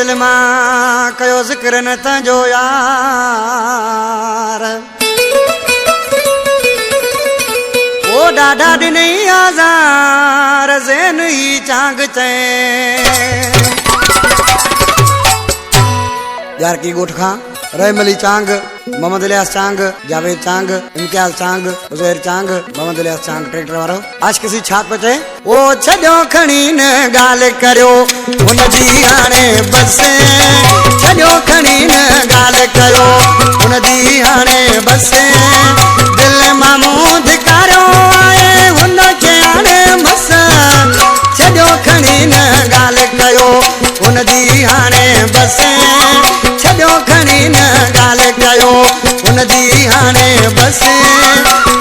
दिल मां कयो ज़िक्र न तंजो यार ओ डाढा ॾिनई आज़ार ज़ैन ही चांग चैं यार की गोठ खां रहम अली चांग मोहम्मद इलियास चांग जावेद चांग इम्तियाज चांग उज़ैर चांग मोहम्मद इलियास चांग ट्रैक्टर वारो आज किसी छाप पे चए ओ छॾियो खणी न ॻाल्हि करियो हुनजी हाणे बस छॾियो खणी न ॻाल्हि करियो हुनजी हाणे बस दिल मां मूं धिकारियो आहे हुनखे हाणे बस छॾियो खणी न ॻाल्हि कयो हुनजी हाणे बस छॾियो खणी न ॻाल्हि कयो हुनजी हाणे बस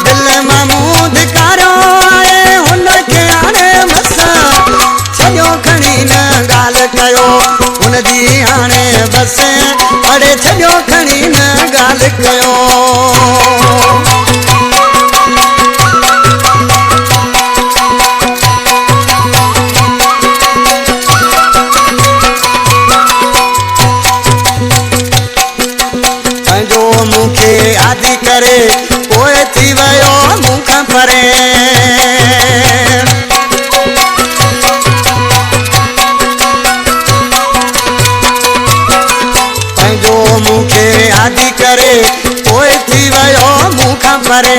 दिल मां मूं धिकारियो आहे हुनखे हाणे बस छॾियो खणी न ॻाल्हि कयो हुनजी हाणे बस अड़े छॾियो खणी न ॻाल्हि कयो मूंखे आदि करे पोइ थी वियो मूंखां परे पंहिंजो मूंखे आदि करे पोइ थी वियो मूंखां परे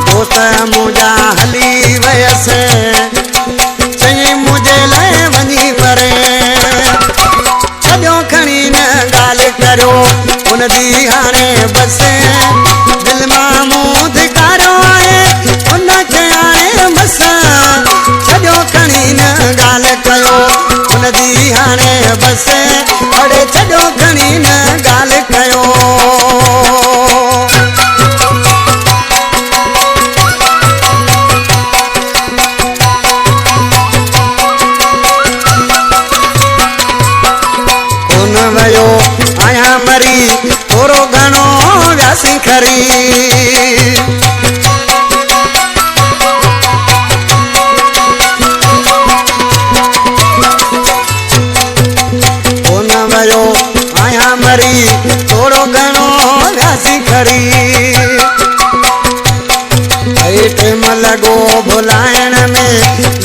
दोस्त मुंहिंजा हली वयसि चई मुंहिंजे लाइ वञी परे छॾियो खणी न ॻाल्हि करियो हुनजी हाणे बस दिल मां मूं धिकारियो आहे हुनखे हाणे बस छॾियो खणी न ॻाल्हि कयो हुनजी हाणे बस अड़े छॾियो खणी न ॻाल्हि कयो कोन वियो आहियां मरी थोरो घणो वियासीं खरी कोन वियो आहियां मरी थोरो घणो वियासीं खरी टेम लॻो भुलाइण में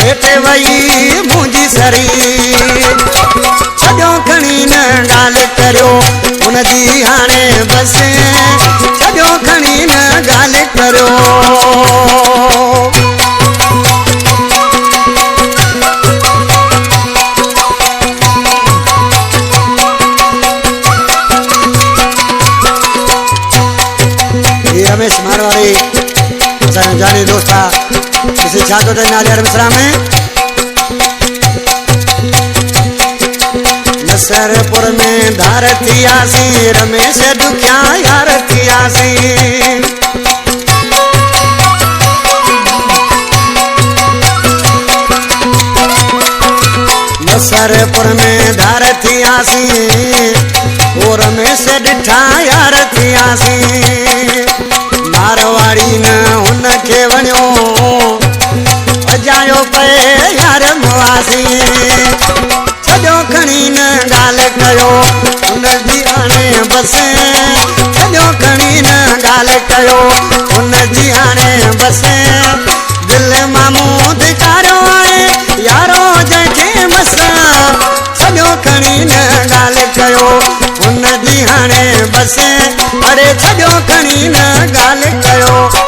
वेठे वई मुंहिंजी सरी छॾियो खणी न ॻाल्हि करियो हुनजी हाणे बस छॾियो खणी न ॻाल्हि करियो रमेश मारवाड़ी असांजो जानी दोस्त आहे किसी छा थो चए नाले मिसरा में नसरपुर में धार थियासीं रमेश ॾुखिया यार थियासीं नसरपुर में धार थियासीं ओ रमेश ॾिठा यार थियासीं मारवाड़ी न हुनखे वञो अजायो पए यार मुआसी छॾियो खणी न ॻाल्हि कयो हुनजी हाणे बस छॾियो खणी न ॻाल्हि कयो हुनजी हाणे बस दिल मां मूं धिकारियो आहे यारो जंहिंखे बस छॾियो खणी न ॻाल्हि कयो हुनजी हाणे बस अड़े छॾियो खणी न ॻाल्हि कयो